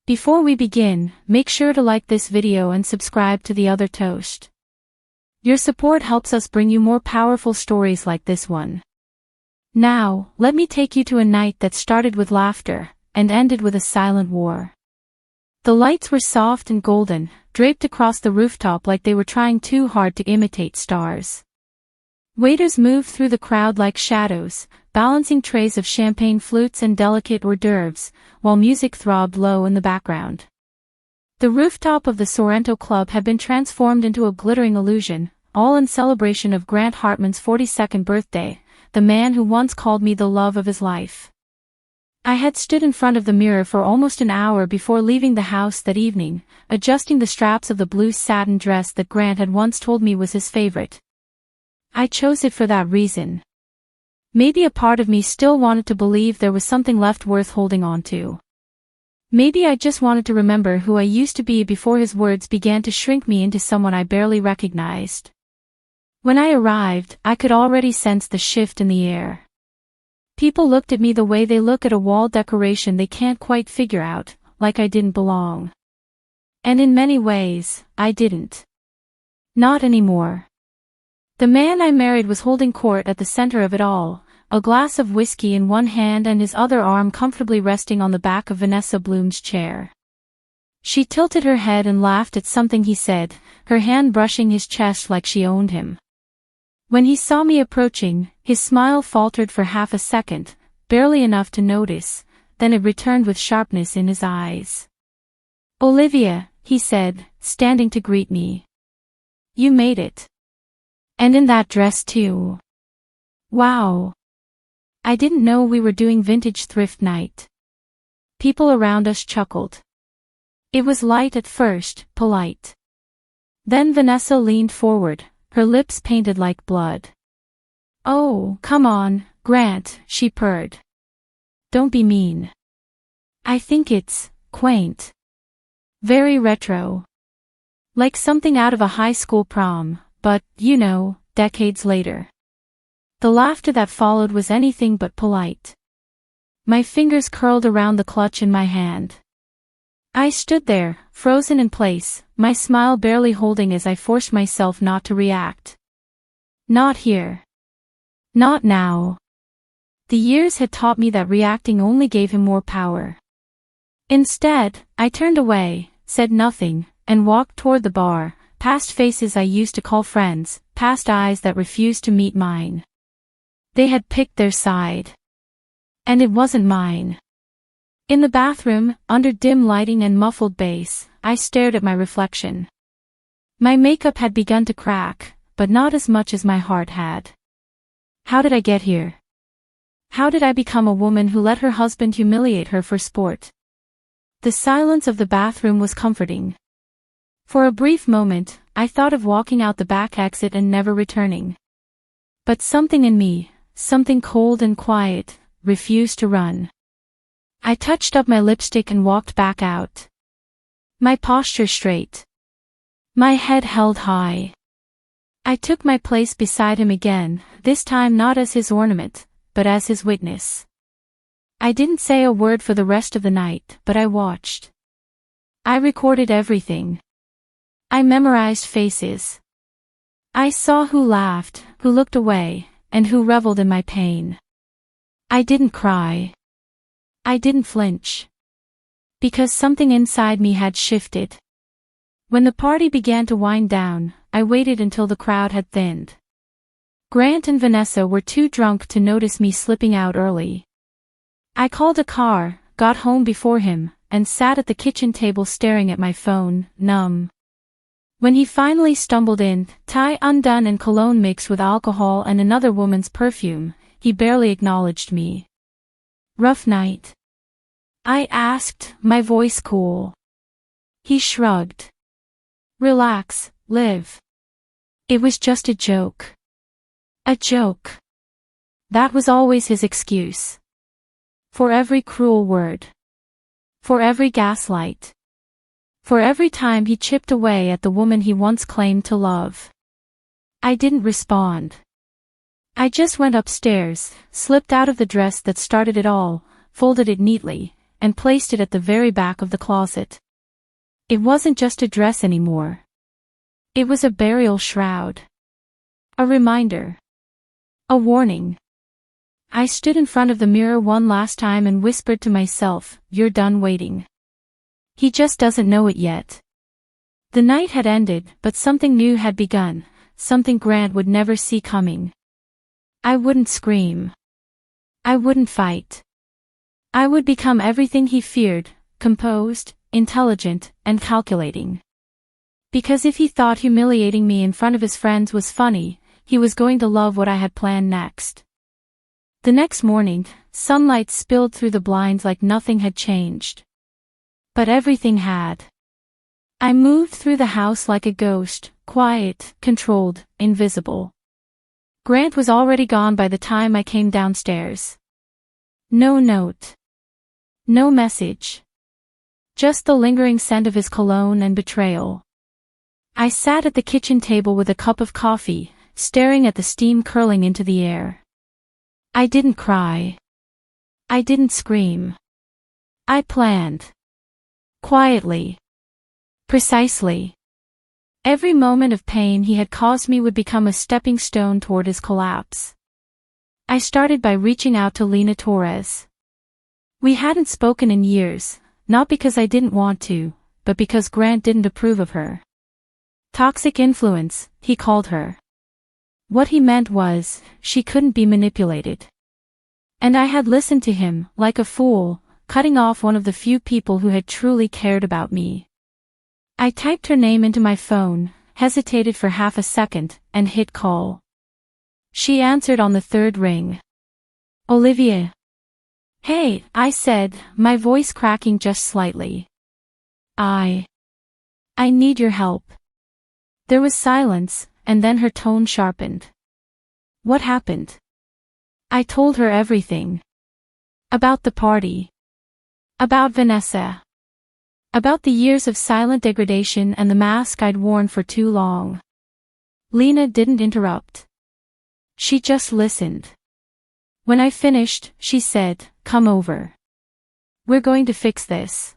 Before we begin, make sure to like this video and subscribe to the other toast. Your support helps us bring you more powerful stories like this one. Now, let me take you to a night that started with laughter and ended with a silent war. The lights were soft and golden, draped across the rooftop like they were trying too hard to imitate stars. Waiters moved through the crowd like shadows, balancing trays of champagne flutes and delicate hors d'oeuvres, while music throbbed low in the background. The rooftop of the Sorrento Club had been transformed into a glittering illusion, all in celebration of Grant Hartman's 42nd birthday, the man who once called me the love of his life. I had stood in front of the mirror for almost an hour before leaving the house that evening, adjusting the straps of the blue satin dress that Grant had once told me was his favorite. I chose it for that reason. Maybe a part of me still wanted to believe there was something left worth holding on to. Maybe I just wanted to remember who I used to be before his words began to shrink me into someone I barely recognized. When I arrived, I could already sense the shift in the air. People looked at me the way they look at a wall decoration they can't quite figure out, like I didn't belong. And in many ways, I didn't. Not anymore. The man I married was holding court at the center of it all, a glass of whiskey in one hand and his other arm comfortably resting on the back of Vanessa Bloom's chair. She tilted her head and laughed at something he said, her hand brushing his chest like she owned him. When he saw me approaching, his smile faltered for half a second, barely enough to notice, then it returned with sharpness in his eyes. "Olivia," he said, standing to greet me. "You made it. And in that dress too. Wow. I didn't know we were doing vintage thrift night." People around us chuckled. It was light at first, polite. Then Vanessa leaned forward, her lips painted like blood. "Oh, come on, Grant," she purred. "Don't be mean. I think it's quaint. Very retro. Like something out of a high school prom, but, you know, decades later." The laughter that followed was anything but polite. My fingers curled around the clutch in my hand. I stood there, frozen in place, my smile barely holding as I forced myself not to react. Not here. Not now. The years had taught me that reacting only gave him more power. Instead, I turned away, said nothing, and walked toward the bar, past faces I used to call friends, past eyes that refused to meet mine. They had picked their side. And it wasn't mine. In the bathroom, under dim lighting and muffled bass, I stared at my reflection. My makeup had begun to crack, but not as much as my heart had. How did I get here? How did I become a woman who let her husband humiliate her for sport? The silence of the bathroom was comforting. For a brief moment, I thought of walking out the back exit and never returning. But something in me, something cold and quiet, refused to run. I touched up my lipstick and walked back out. My posture straight. My head held high. I took my place beside him again, this time not as his ornament, but as his witness. I didn't say a word for the rest of the night, but I watched. I recorded everything. I memorized faces. I saw who laughed, who looked away, and who reveled in my pain. I didn't cry. I didn't flinch. Because something inside me had shifted. When the party began to wind down, I waited until the crowd had thinned. Grant and Vanessa were too drunk to notice me slipping out early. I called a car, got home before him, and sat at the kitchen table staring at my phone, numb. When he finally stumbled in, tie undone and cologne mixed with alcohol and another woman's perfume, he barely acknowledged me. "Rough night?" I asked, my voice cool. He shrugged. "Relax, Liv. It was just a joke." A joke. That was always his excuse. For every cruel word. For every gaslight. For every time he chipped away at the woman he once claimed to love. I didn't respond. I just went upstairs, slipped out of the dress that started it all, folded it neatly, and placed it at the very back of the closet. It wasn't just a dress anymore. It was a burial shroud. A reminder. A warning. I stood in front of the mirror one last time and whispered to myself, "You're done waiting. He just doesn't know it yet." The night had ended, but something new had begun, something Grant would never see coming. I wouldn't scream. I wouldn't fight. I would become everything he feared, composed, intelligent, and calculating. Because if he thought humiliating me in front of his friends was funny, he was going to love what I had planned next. The next morning, sunlight spilled through the blinds like nothing had changed. But everything had. I moved through the house like a ghost, quiet, controlled, invisible. Grant was already gone by the time I came downstairs. No note. No message. Just the lingering scent of his cologne and betrayal. I sat at the kitchen table with a cup of coffee, staring at the steam curling into the air. I didn't cry. I didn't scream. I planned. Quietly. Precisely. Every moment of pain he had caused me would become a stepping stone toward his collapse. I started by reaching out to Lena Torres. We hadn't spoken in years, not because I didn't want to, but because Grant didn't approve of her. Toxic influence, he called her. What he meant was, she couldn't be manipulated. And I had listened to him, like a fool, cutting off one of the few people who had truly cared about me. I typed her name into my phone, hesitated for half a second, and hit call. She answered on the third ring. "Olivia." "Hey," I said, my voice cracking just slightly. I need your help." There was silence, and then her tone sharpened. "What happened?" I told her everything. About the party. About Vanessa. About the years of silent degradation and the mask I'd worn for too long. Lena didn't interrupt. She just listened. When I finished, she said, "Come over. We're going to fix this."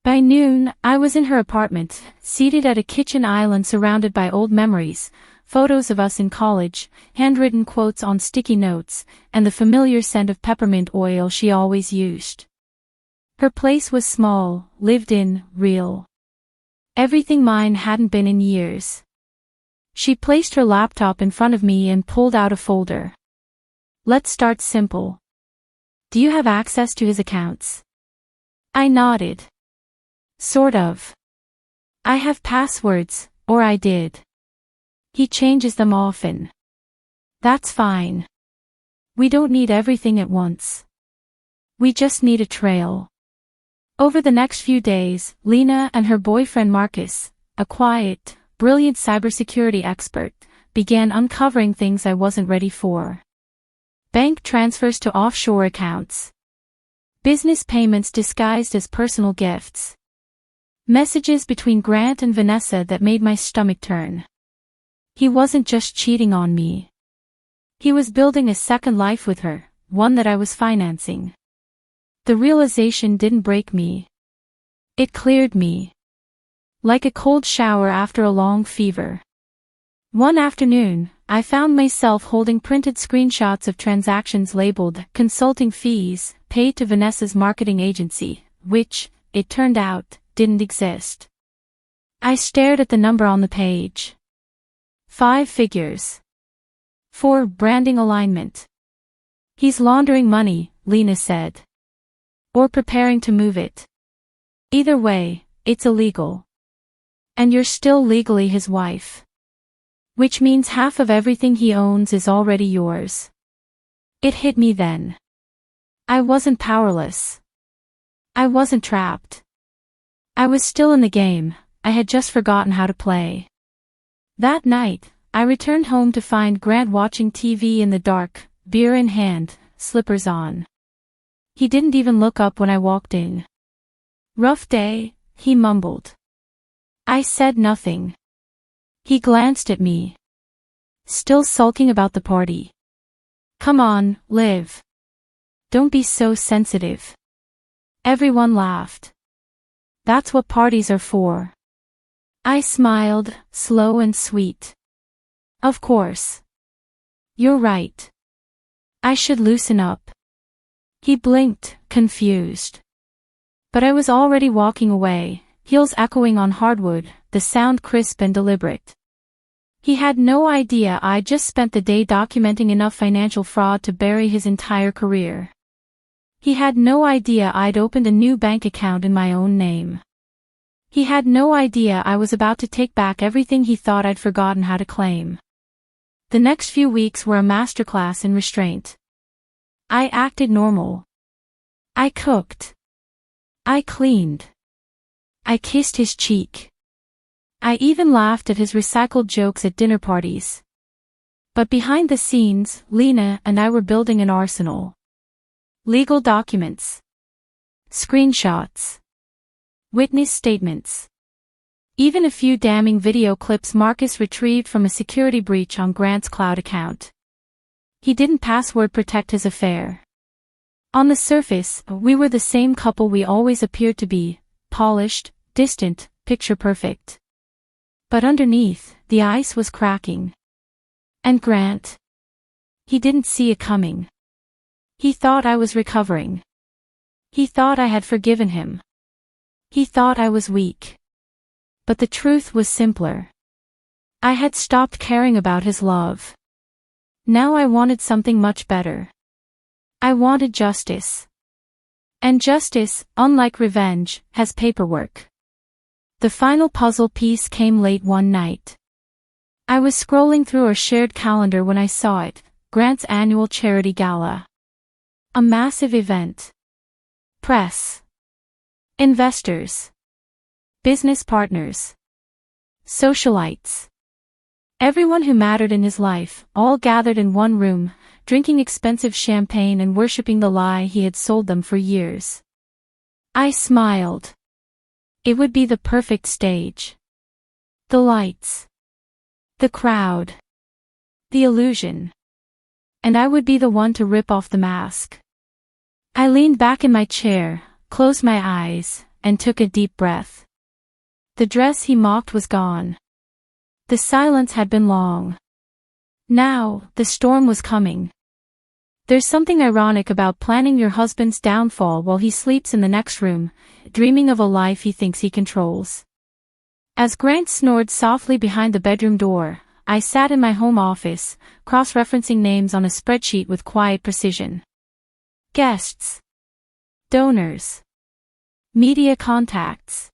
By noon, I was in her apartment, seated at a kitchen island surrounded by old memories, photos of us in college, handwritten quotes on sticky notes, and the familiar scent of peppermint oil she always used. Her place was small, lived in, real. Everything mine hadn't been in years. She placed her laptop in front of me and pulled out a folder. "Let's start simple. Do you have access to his accounts?" I nodded. "Sort of. I have passwords, or I did. He changes them often." "That's fine. We don't need everything at once. We just need a trail." Over the next few days, Lena and her boyfriend Marcus, a quiet, brilliant cybersecurity expert, began uncovering things I wasn't ready for. Bank transfers to offshore accounts. Business payments disguised as personal gifts. Messages between Grant and Vanessa that made my stomach turn. He wasn't just cheating on me. He was building a second life with her, one that I was financing. The realization didn't break me. It cleared me. Like a cold shower after a long fever. One afternoon, I found myself holding printed screenshots of transactions labeled consulting fees paid to Vanessa's marketing agency, which, it turned out, didn't exist. I stared at the number on the page. 5 figures. For branding alignment. "He's laundering money," Lena said. "Or preparing to move it. Either way, it's illegal. And you're still legally his wife. Which means half of everything he owns is already yours." It hit me then. I wasn't powerless. I wasn't trapped. I was still in the game, I had just forgotten how to play. That night, I returned home to find Grant watching TV in the dark, beer in hand, slippers on. He didn't even look up when I walked in. "Rough day," he mumbled. I said nothing. He glanced at me. "Still sulking about the party? Come on, Liv. Don't be so sensitive." Everyone laughed. That's what parties are for. I smiled, slow and sweet. Of course. You're right. I should loosen up. He blinked, confused. But I was already walking away, heels echoing on hardwood, the sound crisp and deliberate. He had no idea I'd just spent the day documenting enough financial fraud to bury his entire career. He had no idea I'd opened a new bank account in my own name. He had no idea I was about to take back everything he thought I'd forgotten how to claim. The next few weeks were a masterclass in restraint. I acted normal. I cooked. I cleaned. I kissed his cheek. I even laughed at his recycled jokes at dinner parties. But behind the scenes, Lena and I were building an arsenal. Legal documents. Screenshots. Witness statements. Even a few damning video clips Marcus retrieved from a security breach on Grant's cloud account. He didn't password protect his affair. On the surface, we were the same couple we always appeared to be, polished, distant, picture perfect. But underneath, the ice was cracking. And Grant? He didn't see it coming. He thought I was recovering. He thought I had forgiven him. He thought I was weak. But the truth was simpler. I had stopped caring about his love. Now I wanted something much better. I wanted justice. And justice, unlike revenge, has paperwork. The final puzzle piece came late one night. I was scrolling through our shared calendar when I saw it, Grant's annual charity gala. A massive event. Press. Investors. Business partners. Socialites. Everyone who mattered in his life, all gathered in one room, drinking expensive champagne and worshipping the lie he had sold them for years. I smiled. It would be the perfect stage. The lights. The crowd. The illusion. And I would be the one to rip off the mask. I leaned back in my chair, closed my eyes, and took a deep breath. The dress he mocked was gone. The silence had been long. Now, the storm was coming. There's something ironic about planning your husband's downfall while he sleeps in the next room, dreaming of a life he thinks he controls. As Grant snored softly behind the bedroom door, I sat in my home office, cross-referencing names on a spreadsheet with quiet precision. Guests. Donors. Media contacts.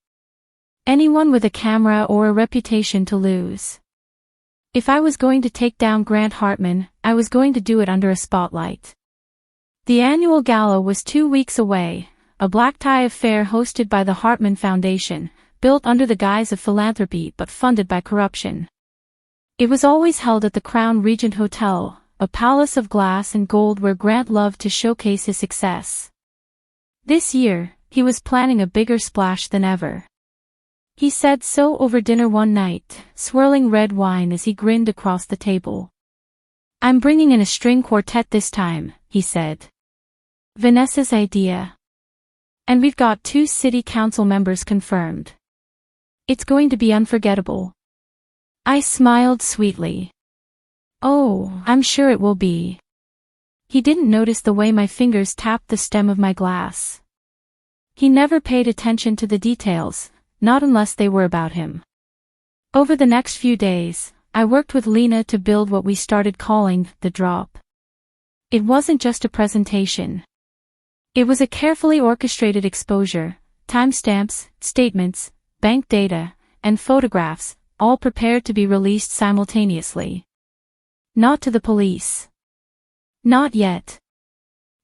Anyone with a camera or a reputation to lose. If I was going to take down Grant Hartman, I was going to do it under a spotlight. The annual gala was 2 weeks away, a black-tie affair hosted by the Hartman Foundation, built under the guise of philanthropy but funded by corruption. It was always held at the Crown Regent Hotel, a palace of glass and gold where Grant loved to showcase his success. This year, he was planning a bigger splash than ever. He said so over dinner one night, swirling red wine as he grinned across the table. I'm bringing in a string quartet this time, he said. Vanessa's idea. And we've got 2 city council members confirmed. It's going to be unforgettable. I smiled sweetly. Oh, I'm sure it will be. He didn't notice the way my fingers tapped the stem of my glass. He never paid attention to the details, not unless they were about him. Over the next few days, I worked with Lena to build what we started calling the drop. It wasn't just a presentation. It was a carefully orchestrated exposure, timestamps, statements, bank data, and photographs, all prepared to be released simultaneously. Not to the police. Not yet.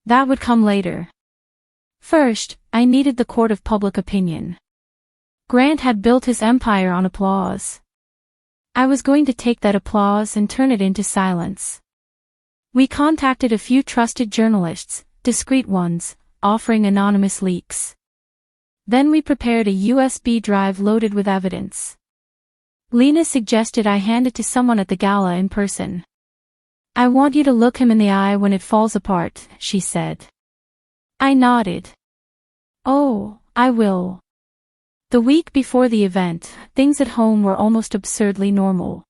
That would come later. First, I needed the court of public opinion. Grant had built his empire on applause. I was going to take that applause and turn it into silence. We contacted a few trusted journalists, discreet ones, offering anonymous leaks. Then we prepared a USB drive loaded with evidence. Lena suggested I hand it to someone at the gala in person. I want you to look him in the eye when it falls apart, she said. I nodded. Oh, I will. The week before the event, things at home were almost absurdly normal.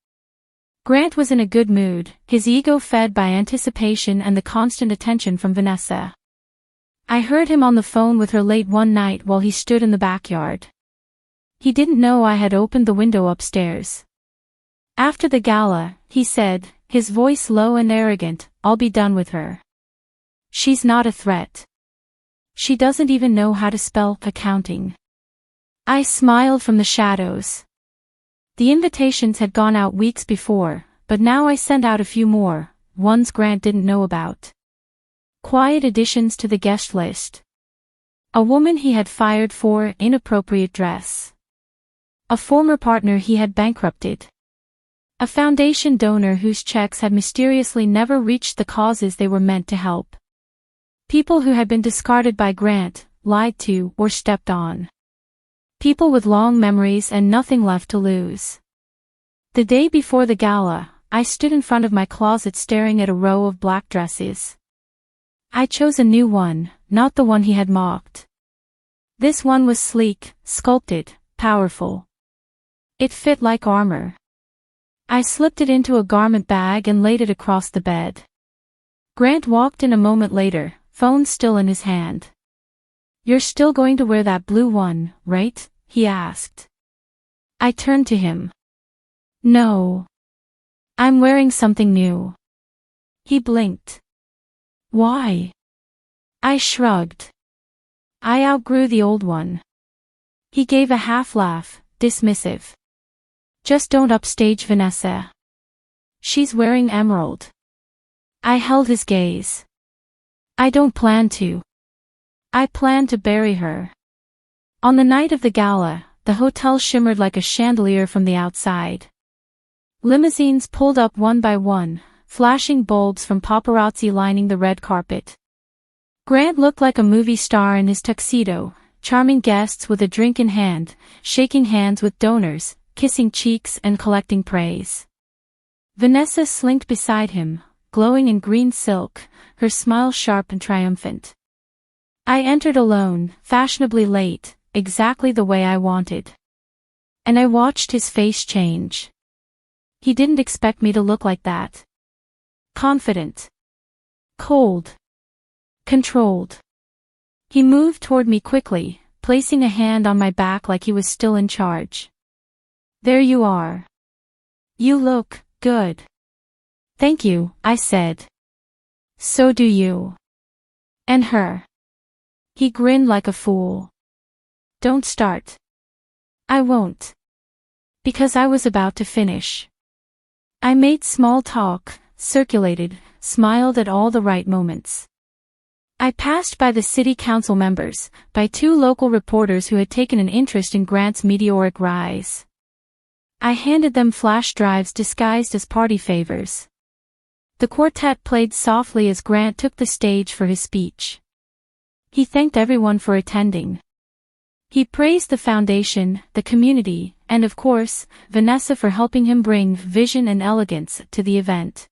Grant was in a good mood, his ego fed by anticipation and the constant attention from Vanessa. I heard him on the phone with her late one night while he stood in the backyard. He didn't know I had opened the window upstairs. After the gala, he said, his voice low and arrogant, "I'll be done with her. She's not a threat. She doesn't even know how to spell accounting." I smiled from the shadows. The invitations had gone out weeks before, but now I sent out a few more, ones Grant didn't know about. Quiet additions to the guest list. A woman he had fired for inappropriate dress. A former partner he had bankrupted. A foundation donor whose checks had mysteriously never reached the causes they were meant to help. People who had been discarded by Grant, lied to, or stepped on. People with long memories and nothing left to lose. The day before the gala, I stood in front of my closet staring at a row of black dresses. I chose a new one, not the one he had mocked. This one was sleek, sculpted, powerful. It fit like armor. I slipped it into a garment bag and laid it across the bed. Grant walked in a moment later, phone still in his hand. "You're still going to wear that blue one, right?" he asked. I turned to him. "No. I'm wearing something new." He blinked. "Why?" I shrugged. "I outgrew the old one." He gave a half laugh, dismissive. "Just don't upstage Vanessa. She's wearing emerald." I held his gaze. "I don't plan to. I plan to bury her." On the night of the gala, the hotel shimmered like a chandelier from the outside. Limousines pulled up one by one, flashing bulbs from paparazzi lining the red carpet. Grant looked like a movie star in his tuxedo, charming guests with a drink in hand, shaking hands with donors, kissing cheeks and collecting praise. Vanessa slinked beside him, glowing in green silk, her smile sharp and triumphant. I entered alone, fashionably late, exactly the way I wanted. And I watched his face change. He didn't expect me to look like that. Confident. Cold. Controlled. He moved toward me quickly, placing a hand on my back like he was still in charge. "There you are. You look good." "Thank you," I said. "So do you. And her." He grinned like a fool. "Don't start." "I won't." Because I was about to finish. I made small talk, circulated, smiled at all the right moments. I passed by the city council members, by two local reporters who had taken an interest in Grant's meteoric rise. I handed them flash drives disguised as party favors. The quartet played softly as Grant took the stage for his speech. He thanked everyone for attending. He praised the foundation, the community, and of course, Vanessa for helping him bring vision and elegance to the event.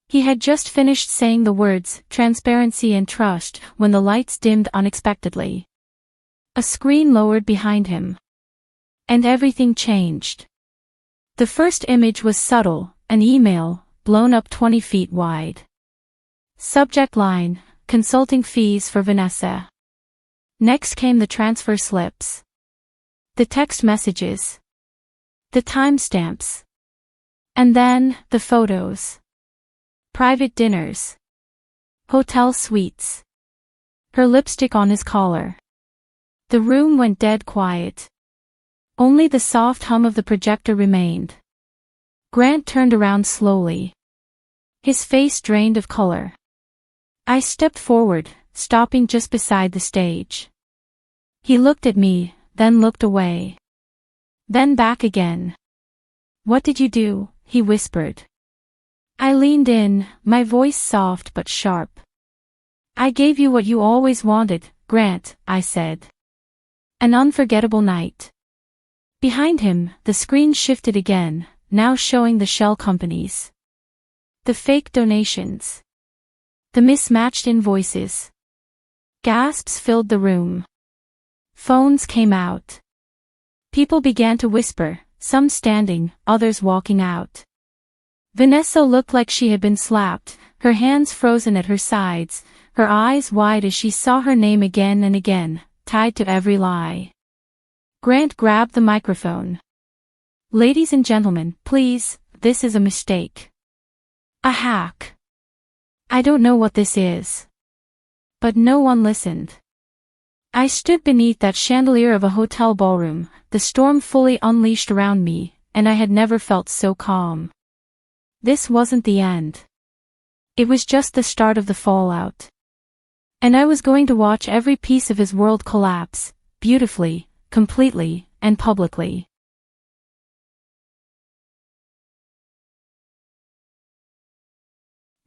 He had just finished saying the words, transparency and trust, when the lights dimmed unexpectedly. A screen lowered behind him. And everything changed. The first image was subtle, an email, blown up 20 feet wide. Subject line, consulting fees for Vanessa. Next came the transfer slips. The text messages. The timestamps. And then, the photos. Private dinners. Hotel suites. Her lipstick on his collar. The room went dead quiet. Only the soft hum of the projector remained. Grant turned around slowly. His face drained of color. I stepped forward, stopping just beside the stage. He looked at me, then looked away. Then back again. "What did you do?" he whispered. I leaned in, my voice soft but sharp. "I gave you what you always wanted, Grant," I said. "An unforgettable night." Behind him, the screen shifted again, now showing the shell companies. The fake donations. The mismatched invoices. Gasps filled the room. Phones came out. People began to whisper, some standing, others walking out. Vanessa looked like she had been slapped, her hands frozen at her sides, her eyes wide as she saw her name again and again, tied to every lie. Grant grabbed the microphone. "Ladies and gentlemen, please, this is a mistake. A hack. I don't know what this is." But no one listened. I stood beneath that chandelier of a hotel ballroom, the storm fully unleashed around me, and I had never felt so calm. This wasn't the end. It was just the start of the fallout. And I was going to watch every piece of his world collapse, beautifully, completely, and publicly.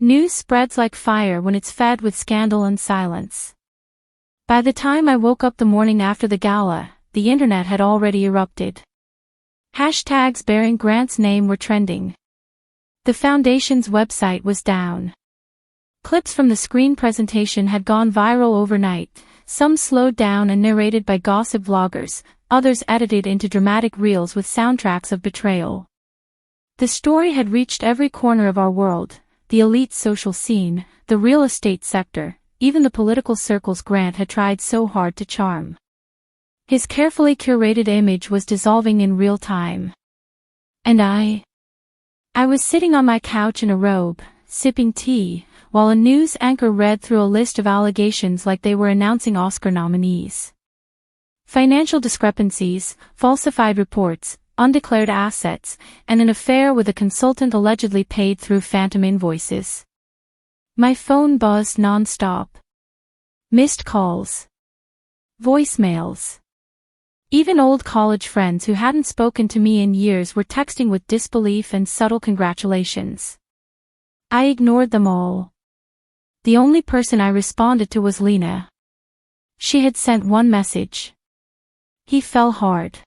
News spreads like fire when it's fed with scandal and silence. By the time I woke up the morning after the gala, the internet had already erupted. Hashtags bearing Grant's name were trending. The foundation's website was down. Clips from the screen presentation had gone viral overnight, some slowed down and narrated by gossip vloggers, others edited into dramatic reels with soundtracks of betrayal. The story had reached every corner of our world, the elite social scene, the real estate sector, even the political circles Grant had tried so hard to charm. His carefully curated image was dissolving in real time. And I was sitting on my couch in a robe, sipping tea, while a news anchor read through a list of allegations like they were announcing Oscar nominees. Financial discrepancies, falsified reports, undeclared assets, and an affair with a consultant allegedly paid through phantom invoices. My phone buzzed non-stop. Missed calls. Voicemails. Even old college friends who hadn't spoken to me in years were texting with disbelief and subtle congratulations. I ignored them all. The only person I responded to was Lena. She had sent one message. He fell hard.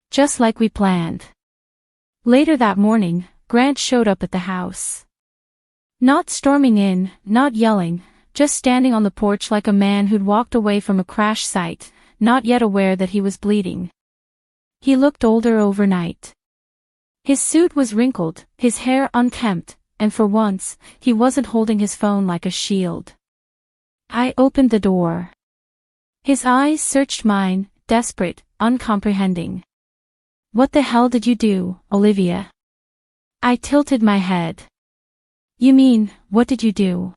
Just like we planned. Later that morning, Grant showed up at the house. Not storming in, not yelling, just standing on the porch like a man who'd walked away from a crash site, not yet aware that he was bleeding. He looked older overnight. His suit was wrinkled, his hair unkempt, and for once, he wasn't holding his phone like a shield. I opened the door. His eyes searched mine, desperate, uncomprehending. "What the hell did you do, Olivia?" I tilted my head. "You mean, what did you do?"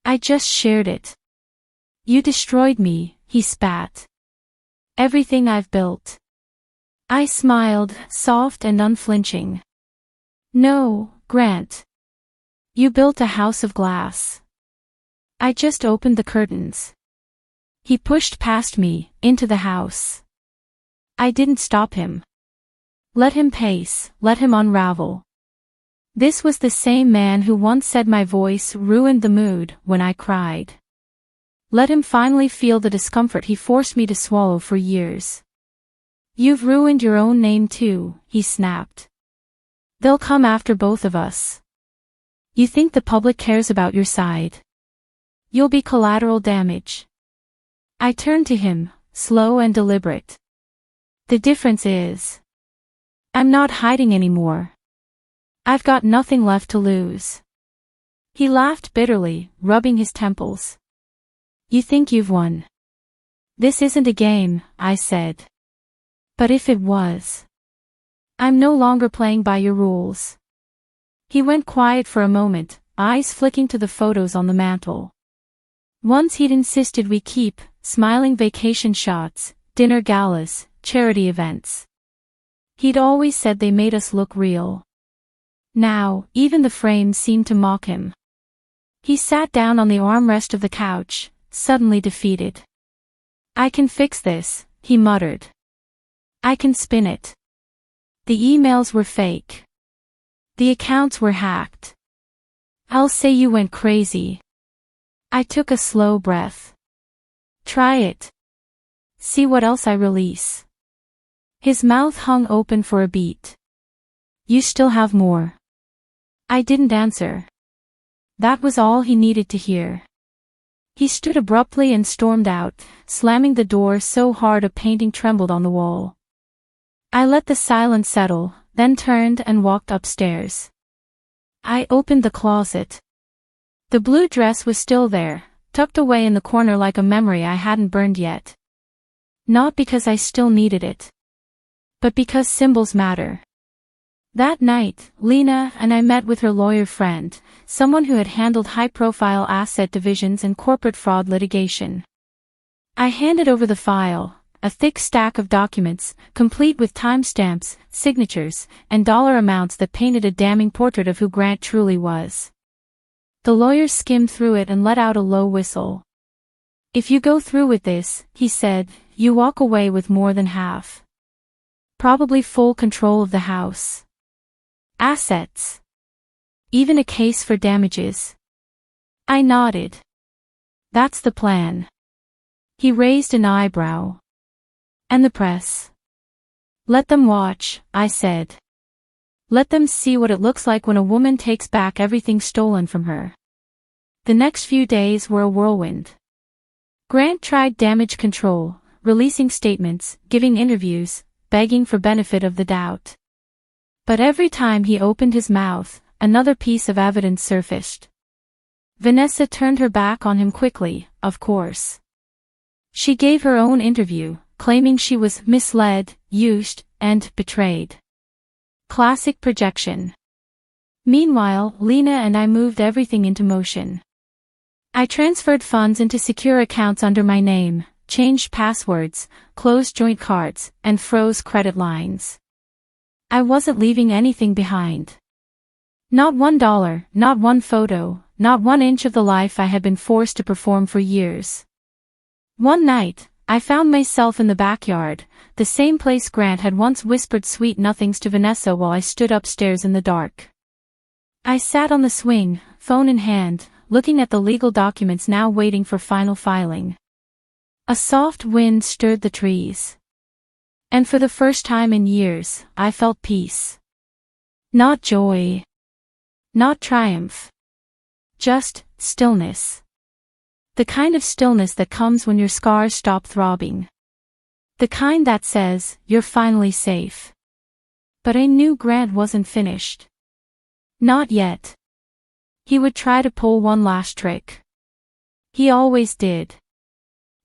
"I just shared it." "You destroyed me," he spat. "Everything I've built." I smiled, soft and unflinching. "No, Grant. You built a house of glass." I just opened the curtains. He pushed past me, into the house. I didn't stop him. Let him pace, let him unravel. This was the same man who once said my voice ruined the mood when I cried. Let him finally feel the discomfort he forced me to swallow for years. "You've ruined your own name too," he snapped. "They'll come after both of us. You think the public cares about your side? You'll be collateral damage." I turned to him, slow and deliberate. "The difference is, I'm not hiding anymore. I've got nothing left to lose." He laughed bitterly, rubbing his temples. "You think you've won. This isn't a game," I said. "But if it was, I'm no longer playing by your rules." He went quiet for a moment, eyes flicking to the photos on the mantel. Once he'd insisted we keep smiling vacation shots, dinner galas, charity events. He'd always said they made us look real. Now, even the frames seemed to mock him. He sat down on the armrest of the couch, suddenly defeated. "I can fix this," he muttered. "I can spin it." The emails were fake. The accounts were hacked. "I'll say you went crazy." I took a slow breath. "Try it. See what else I release." His mouth hung open for a beat. "You still have more." I didn't answer. That was all he needed to hear. He stood abruptly and stormed out, slamming the door so hard a painting trembled on the wall. I let the silence settle, then turned and walked upstairs. I opened the closet. The blue dress was still there, tucked away in the corner like a memory I hadn't burned yet. Not because I still needed it, but because symbols matter. That night, Lena and I met with her lawyer friend, someone who had handled high-profile asset divisions and corporate fraud litigation. I handed over the file, a thick stack of documents, complete with timestamps, signatures, and dollar amounts that painted a damning portrait of who Grant truly was. The lawyer skimmed through it and let out a low whistle. "If you go through with this," he said, "you walk away with more than half. Probably full control of the house. Assets. Even a case for damages." I nodded. "That's the plan." He raised an eyebrow. "And the press?" "Let them watch," I said. "Let them see what it looks like when a woman takes back everything stolen from her." The next few days were a whirlwind. Grant tried damage control, releasing statements, giving interviews, begging for benefit of the doubt. But every time he opened his mouth, another piece of evidence surfaced. Vanessa turned her back on him quickly, of course. She gave her own interview, claiming she was misled, used, and betrayed. Classic projection. Meanwhile, Lena and I moved everything into motion. I transferred funds into secure accounts under my name, changed passwords, closed joint cards, and froze credit lines. I wasn't leaving anything behind. Not $1, not one photo, not 1 inch of the life I had been forced to perform for years. One night, I found myself in the backyard, the same place Grant had once whispered sweet nothings to Vanessa while I stood upstairs in the dark. I sat on the swing, phone in hand, looking at the legal documents now waiting for final filing. A soft wind stirred the trees. And for the first time in years, I felt peace. Not joy. Not triumph. Just stillness. The kind of stillness that comes when your scars stop throbbing. The kind that says, you're finally safe. But I knew Grant wasn't finished. Not yet. He would try to pull one last trick. He always did.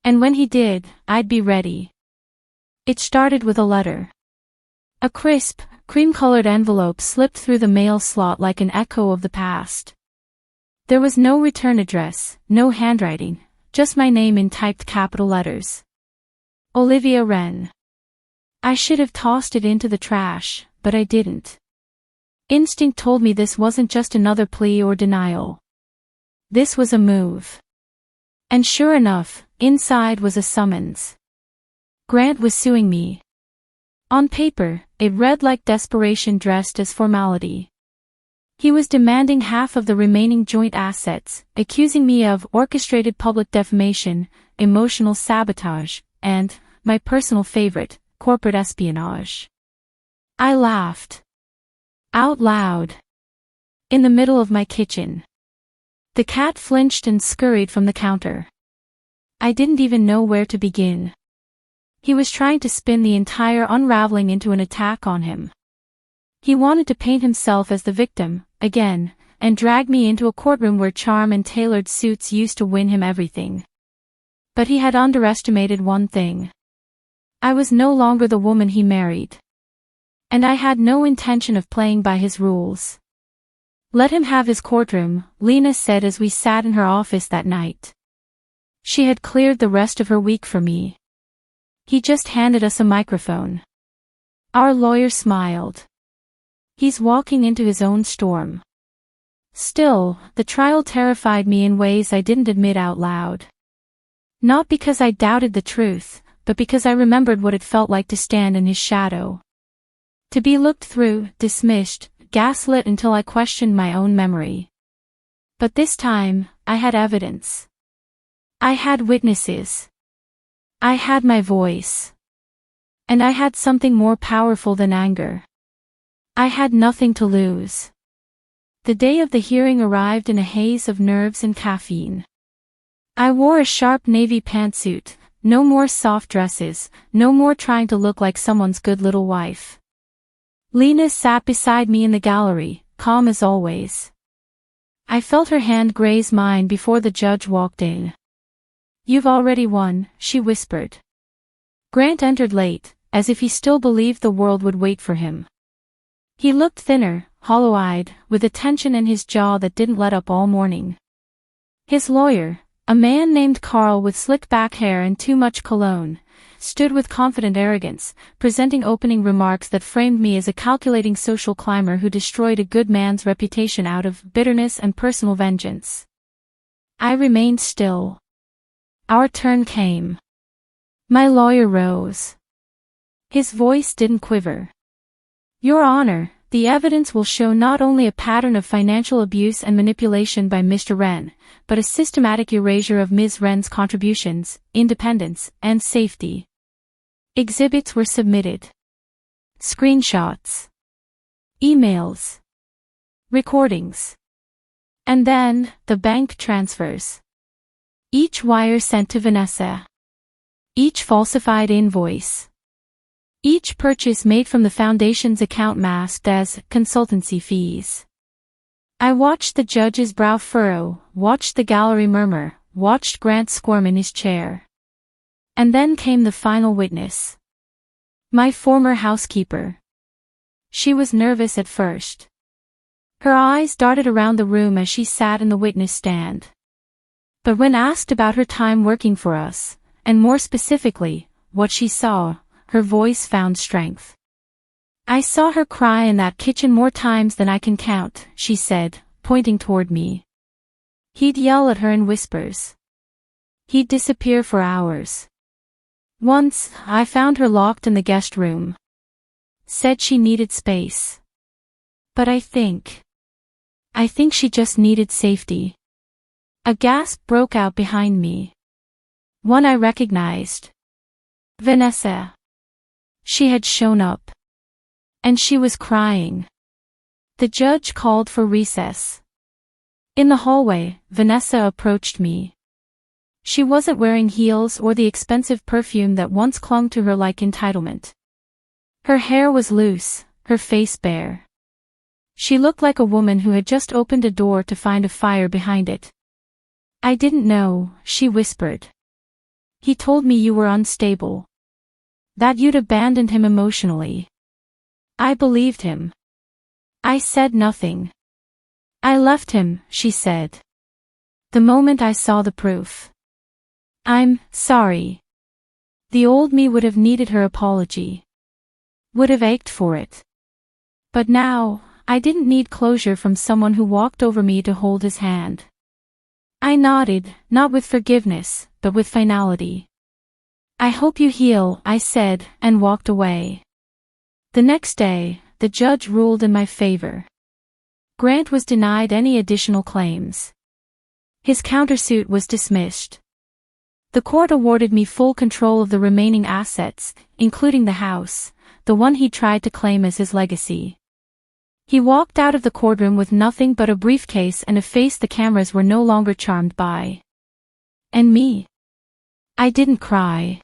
And when he did, I'd be ready. It started with a letter. A crisp, cream-colored envelope slipped through the mail slot like an echo of the past. There was no return address, no handwriting, just my name in typed capital letters. Olivia Wren. I should have tossed it into the trash, but I didn't. Instinct told me this wasn't just another plea or denial. This was a move. And sure enough, inside was a summons. Grant was suing me. On paper, it read like desperation dressed as formality. He was demanding half of the remaining joint assets, accusing me of orchestrated public defamation, emotional sabotage, and, my personal favorite, corporate espionage. I laughed. Out loud. In the middle of my kitchen. The cat flinched and scurried from the counter. I didn't even know where to begin. He was trying to spin the entire unraveling into an attack on him. He wanted to paint himself as the victim, again, and drag me into a courtroom where charm and tailored suits used to win him everything. But he had underestimated one thing. I was no longer the woman he married. And I had no intention of playing by his rules. Let him have his courtroom, Lena said as we sat in her office that night. She had cleared the rest of her week for me. He just handed us a microphone. Our lawyer smiled. He's walking into his own storm. Still, the trial terrified me in ways I didn't admit out loud. Not because I doubted the truth, but because I remembered what it felt like to stand in his shadow. To be looked through, dismissed, gaslit until I questioned my own memory. But this time, I had evidence. I had witnesses. I had my voice. And I had something more powerful than anger. I had nothing to lose. The day of the hearing arrived in a haze of nerves and caffeine. I wore a sharp navy pantsuit. No more soft dresses, no more trying to look like someone's good little wife. Lena sat beside me in the gallery, calm as always. I felt her hand graze mine before the judge walked in. "You've already won," she whispered. Grant entered late, as if he still believed the world would wait for him. He looked thinner, hollow-eyed, with a tension in his jaw that didn't let up all morning. His lawyer, a man named Carl with slicked back hair and too much cologne, stood with confident arrogance, presenting opening remarks that framed me as a calculating social climber who destroyed a good man's reputation out of bitterness and personal vengeance. I remained still. Our turn came. My lawyer rose. His voice didn't quiver. "Your Honor, the evidence will show not only a pattern of financial abuse and manipulation by Mr. Wren, but a systematic erasure of Ms. Wren's contributions, independence, and safety." Exhibits were submitted. Screenshots. Emails. Recordings. And then, the bank transfers. Each wire sent to Vanessa. Each falsified invoice. Each purchase made from the foundation's account masked as consultancy fees. I watched the judge's brow furrow, watched the gallery murmur, watched Grant squirm in his chair. And then came the final witness. My former housekeeper. She was nervous at first. Her eyes darted around the room as she sat in the witness stand. But when asked about her time working for us, and more specifically, what she saw, her voice found strength. "I saw her cry in that kitchen more times than I can count," she said, pointing toward me. He'd yell at her in whispers. He'd disappear for hours. Once, I found her locked in the guest room. Said she needed space. But I think she just needed safety. A gasp broke out behind me. One I recognized. Vanessa. She had shown up. And she was crying. The judge called for recess. In the hallway, Vanessa approached me. She wasn't wearing heels or the expensive perfume that once clung to her like entitlement. Her hair was loose, her face bare. She looked like a woman who had just opened a door to find a fire behind it. "I didn't know," she whispered. "He told me you were unstable. That you'd abandoned him emotionally. I believed him. I said nothing. I left him," she said. "The moment I saw the proof. I'm sorry." The old me would have needed her apology. Would have ached for it. But now, I didn't need closure from someone who walked over me to hold his hand. I nodded, not with forgiveness, but with finality. "I hope you heal," I said, and walked away. The next day, the judge ruled in my favor. Grant was denied any additional claims. His countersuit was dismissed. The court awarded me full control of the remaining assets, including the house, the one he tried to claim as his legacy. He walked out of the courtroom with nothing but a briefcase and a face the cameras were no longer charmed by. And me? I didn't cry.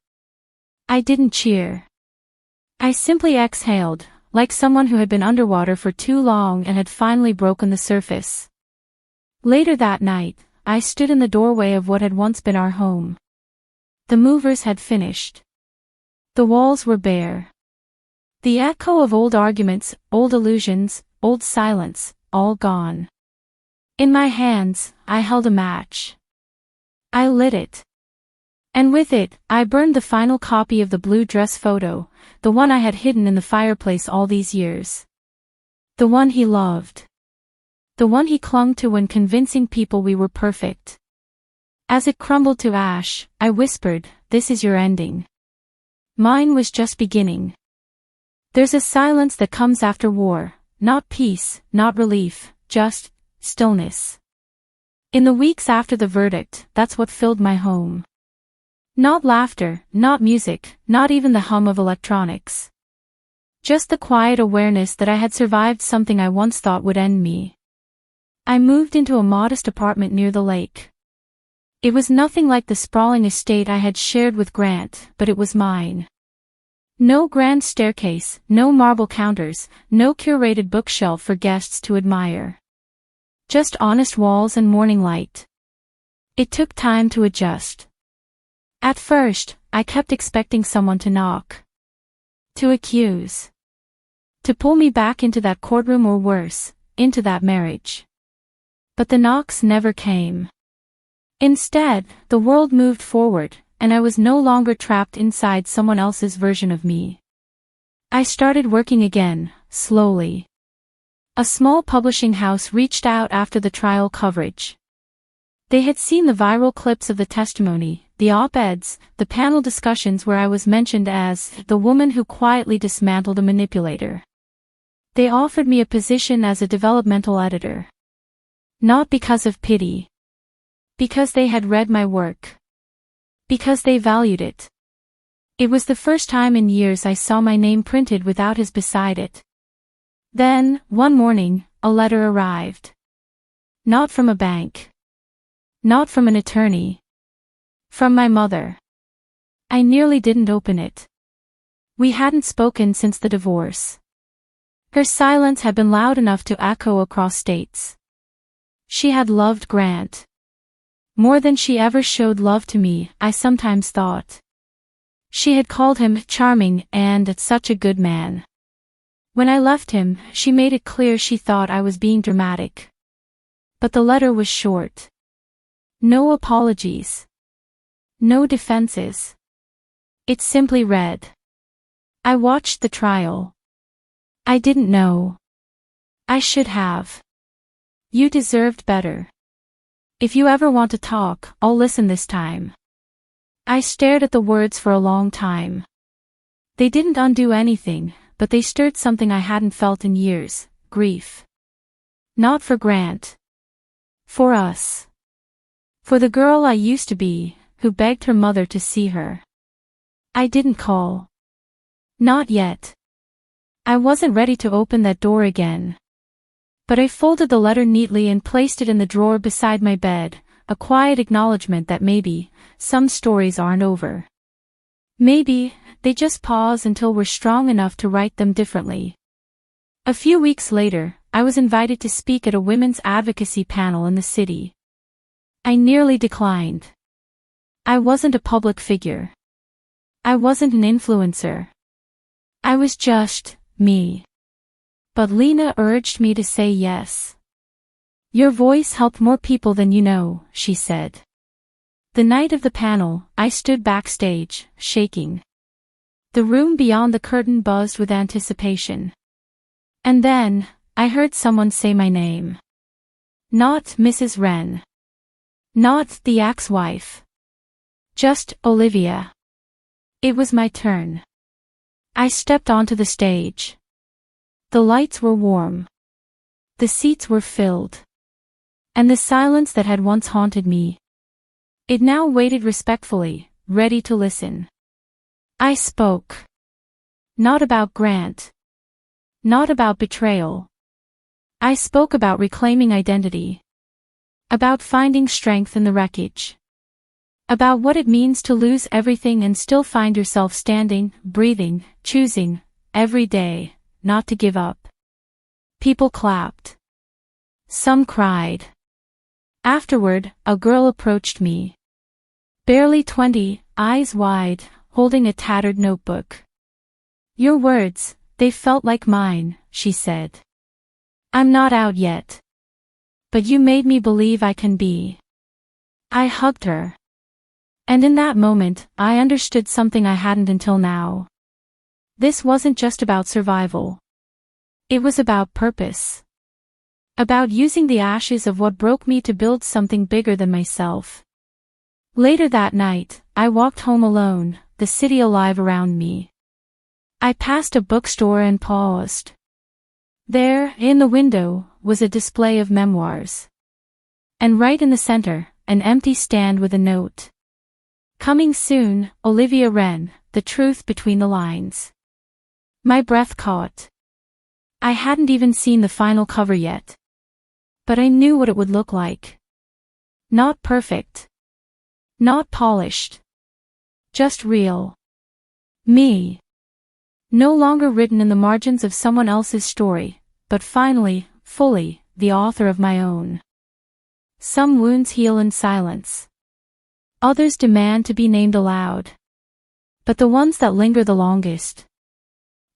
I didn't cheer. I simply exhaled, like someone who had been underwater for too long and had finally broken the surface. Later that night, I stood in the doorway of what had once been our home. The movers had finished. The walls were bare. The echo of old arguments, old illusions, old silence, all gone. In my hands, I held a match. I lit it. And with it, I burned the final copy of the blue dress photo, the one I had hidden in the fireplace all these years. The one he loved. The one he clung to when convincing people we were perfect. As it crumbled to ash, I whispered, "This is your ending." Mine was just beginning. There's a silence that comes after war, not peace, not relief, just stillness. In the weeks after the verdict, that's what filled my home. Not laughter, not music, not even the hum of electronics. Just the quiet awareness that I had survived something I once thought would end me. I moved into a modest apartment near the lake. It was nothing like the sprawling estate I had shared with Grant, but it was mine. No grand staircase, no marble counters, no curated bookshelf for guests to admire. Just honest walls and morning light. It took time to adjust. At first, I kept expecting someone to knock. To accuse. To pull me back into that courtroom or worse, into that marriage. But the knocks never came. Instead, the world moved forward, and I was no longer trapped inside someone else's version of me. I started working again, slowly. A small publishing house reached out after the trial coverage. They had seen the viral clips of the testimony, the op-eds, the panel discussions where I was mentioned as the woman who quietly dismantled a manipulator. They offered me a position as a developmental editor. Not because of pity. Because they had read my work. Because they valued it. It was the first time in years I saw my name printed without his beside it. Then, one morning, a letter arrived. Not from a bank. Not from an attorney. From my mother. I nearly didn't open it. We hadn't spoken since the divorce. Her silence had been loud enough to echo across states. She had loved Grant. More than she ever showed love to me, I sometimes thought. She had called him charming and such a good man. When I left him, she made it clear she thought I was being dramatic. But the letter was short. No apologies. No defenses. It simply read. I watched the trial. I didn't know. I should have. You deserved better. If you ever want to talk, I'll listen this time. I stared at the words for a long time. They didn't undo anything, but they stirred something I hadn't felt in years, grief. Not for Grant. For us. For the girl I used to be, who begged her mother to see her. I didn't call. Not yet. I wasn't ready to open that door again. But I folded the letter neatly and placed it in the drawer beside my bed, a quiet acknowledgement that maybe, some stories aren't over. Maybe, they just pause until we're strong enough to write them differently. A few weeks later, I was invited to speak at a women's advocacy panel in the city. I nearly declined. I wasn't a public figure. I wasn't an influencer. I was just me. But Lena urged me to say yes. Your voice helped more people than you know, she said. The night of the panel, I stood backstage, shaking. The room beyond the curtain buzzed with anticipation. And then, I heard someone say my name. Not Mrs. Wren. Not the ex-wife. Just Olivia. It was my turn. I stepped onto the stage. The lights were warm. The seats were filled. And the silence that had once haunted me. It now waited respectfully, ready to listen. I spoke. Not about Grant. Not about betrayal. I spoke about reclaiming identity. About finding strength in the wreckage. About what it means to lose everything and still find yourself standing, breathing, choosing, every day, not to give up. People clapped. Some cried. Afterward, a girl approached me. Barely 20, eyes wide, holding a tattered notebook. Your words, they felt like mine, she said. I'm not out yet. But you made me believe I can be. I hugged her. And in that moment, I understood something I hadn't until now. This wasn't just about survival. It was about purpose. About using the ashes of what broke me to build something bigger than myself. Later that night, I walked home alone, the city alive around me. I passed a bookstore and paused. There, in the window, was a display of memoirs. And right in the center, an empty stand with a note. Coming soon, Olivia Wren, The Truth Between the Lines. My breath caught. I hadn't even seen the final cover yet. But I knew what it would look like. Not perfect. Not polished. Just real. Me. No longer written in the margins of someone else's story, but finally, fully, the author of my own. Some wounds heal in silence. Others demand to be named aloud. But the ones that linger the longest,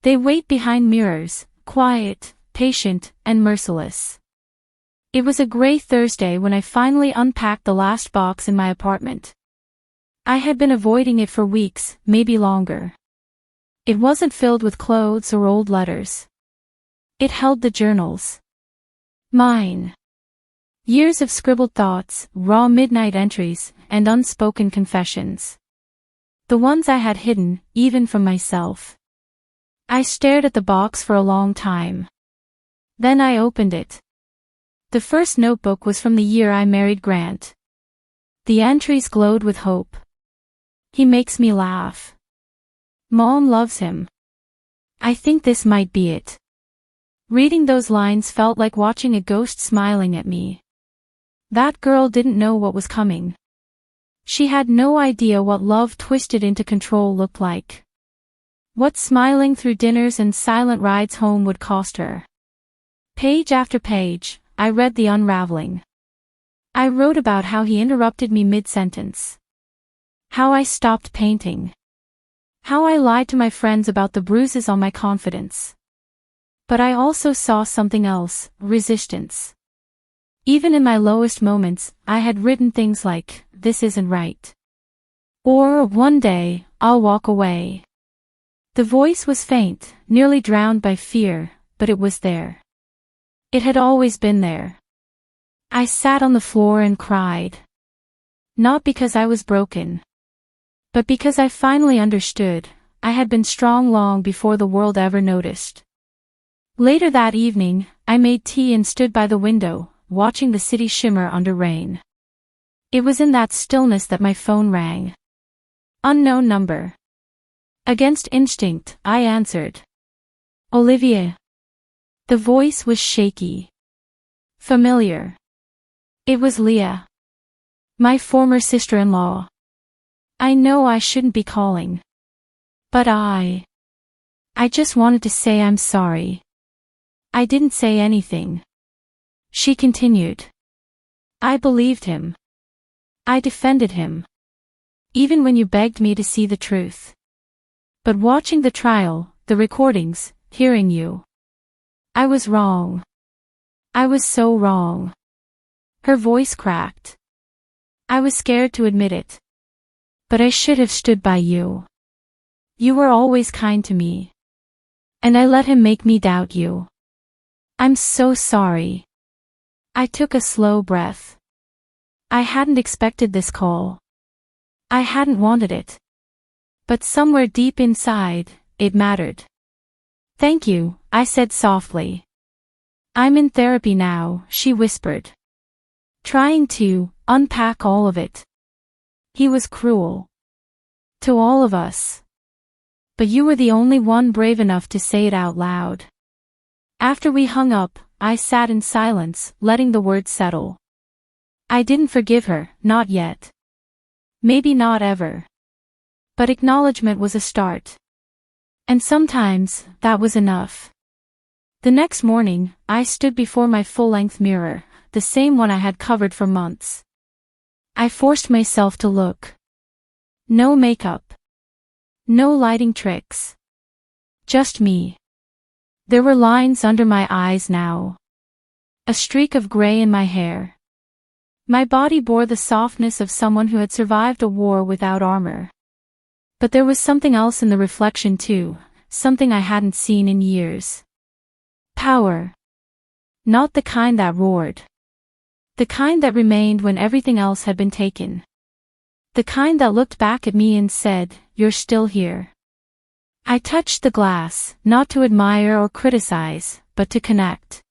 they wait behind mirrors, quiet, patient, and merciless. It was a gray Thursday when I finally unpacked the last box in my apartment. I had been avoiding it for weeks, maybe longer. It wasn't filled with clothes or old letters. It held the journals. Mine. Years of scribbled thoughts, raw midnight entries, and unspoken confessions. The ones I had hidden, even from myself. I stared at the box for a long time. Then I opened it. The first notebook was from the year I married Grant. The entries glowed with hope. He makes me laugh. Mom loves him. I think this might be it. Reading those lines felt like watching a ghost smiling at me. That girl didn't know what was coming. She had no idea what love twisted into control looked like. What smiling through dinners and silent rides home would cost her. Page after page, I read the unraveling. I wrote about how he interrupted me mid-sentence. How I stopped painting. How I lied to my friends about the bruises on my confidence. But I also saw something else, resistance. Even in my lowest moments, I had written things like, "This isn't right." Or, "One day, I'll walk away." The voice was faint, nearly drowned by fear, but it was there. It had always been there. I sat on the floor and cried. Not because I was broken. But because I finally understood, I had been strong long before the world ever noticed. Later that evening, I made tea and stood by the window, watching the city shimmer under rain. It was in that stillness that my phone rang. Unknown number. Against instinct, I answered. Olivia. The voice was shaky. Familiar. It was Leah. My former sister-in-law. I know I shouldn't be calling. But I just wanted to say I'm sorry. I didn't say anything. She continued. I believed him. I defended him. Even when you begged me to see the truth. But watching the trial, the recordings, hearing you. I was wrong. I was so wrong. Her voice cracked. I was scared to admit it. But I should have stood by you. You were always kind to me. And I let him make me doubt you. I'm so sorry. I took a slow breath. I hadn't expected this call. I hadn't wanted it. But somewhere deep inside, it mattered. Thank you, I said softly. I'm in therapy now, she whispered. Trying to unpack all of it. He was cruel. To all of us. But you were the only one brave enough to say it out loud. After we hung up, I sat in silence, letting the words settle. I didn't forgive her, not yet. Maybe not ever. But acknowledgement was a start. And sometimes, that was enough. The next morning, I stood before my full-length mirror, the same one I had covered for months. I forced myself to look. No makeup. No lighting tricks. Just me. There were lines under my eyes now. A streak of gray in my hair. My body bore the softness of someone who had survived a war without armor. But there was something else in the reflection too, something I hadn't seen in years. Power. Not the kind that roared. The kind that remained when everything else had been taken. The kind that looked back at me and said, "You're still here." I touched the glass, not to admire or criticize, but to connect.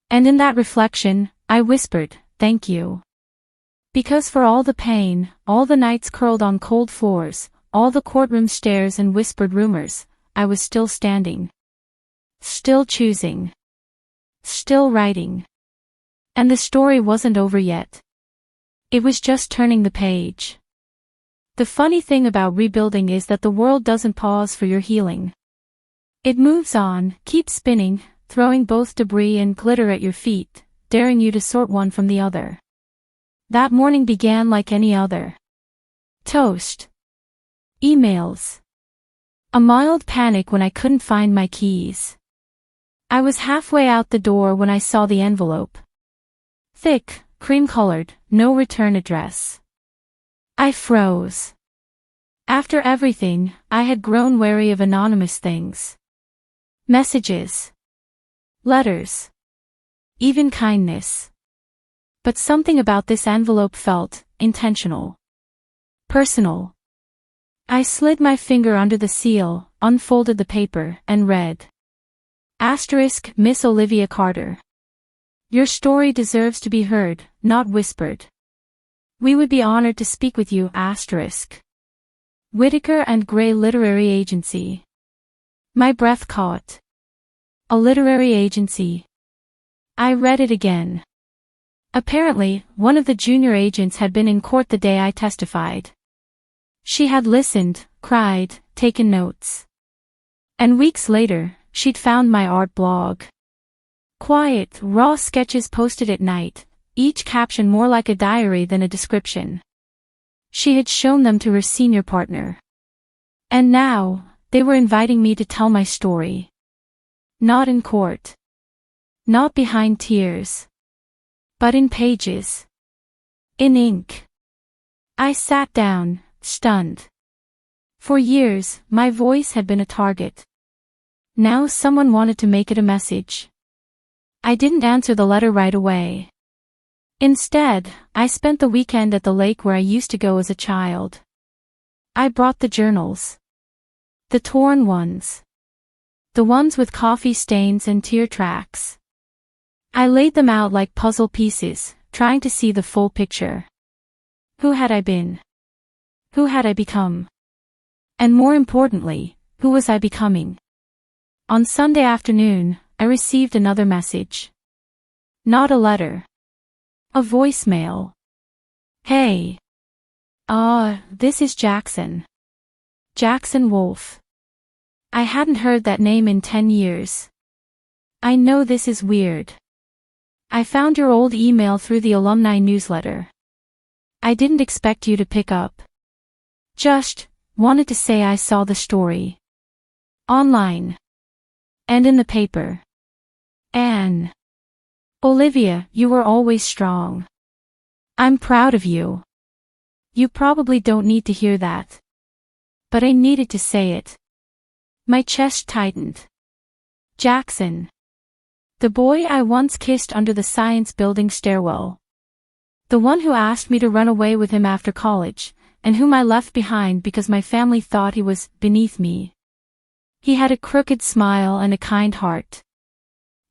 And in that reflection, I whispered, "Thank you." Because for all the pain, all the nights curled on cold floors, all the courtroom stares and whispered rumors, I was still standing. Still choosing. Still writing. And the story wasn't over yet. It was just turning the page. The funny thing about rebuilding is that the world doesn't pause for your healing. It moves on, keeps spinning, throwing both debris and glitter at your feet, daring you to sort one from the other. That morning began like any other. Toast. Emails. A mild panic when I couldn't find my keys. I was halfway out the door when I saw the envelope. Thick, cream-colored, no return address. I froze. After everything, I had grown wary of anonymous things. Messages. Letters. Even kindness. But something about this envelope felt intentional. Personal. I slid my finger under the seal, unfolded the paper, and read. Asterisk, Miss Olivia Carter. Your story deserves to be heard, not whispered. We would be honored to speak with you, asterisk. Whitaker and Gray Literary Agency. My breath caught. A literary agency. I read it again. Apparently, one of the junior agents had been in court the day I testified. She had listened, cried, taken notes. And weeks later, she'd found my art blog. Quiet, raw sketches posted at night, each caption more like a diary than a description. She had shown them to her senior partner. And now, they were inviting me to tell my story. Not in court. Not behind tears. But in pages. In ink. I sat down, stunned. For years, my voice had been a target. Now someone wanted to make it a message. I didn't answer the letter right away. Instead, I spent the weekend at the lake where I used to go as a child. I brought the journals. The torn ones. The ones with coffee stains and tear tracks. I laid them out like puzzle pieces, trying to see the full picture. Who had I been? Who had I become? And more importantly, who was I becoming? On Sunday afternoon, I received another message. Not a letter. A voicemail. Hey. This is Jackson. Jackson Wolf. I hadn't heard that name in 10 years. I know this is weird. I found your old email through the alumni newsletter. I didn't expect you to pick up. Just wanted to say I saw the story. Online. And in the paper. Anne. Olivia, you were always strong. I'm proud of you. You probably don't need to hear that. But I needed to say it. My chest tightened. Jackson. The boy I once kissed under the science building stairwell. The one who asked me to run away with him after college, and whom I left behind because my family thought he was beneath me. He had a crooked smile and a kind heart.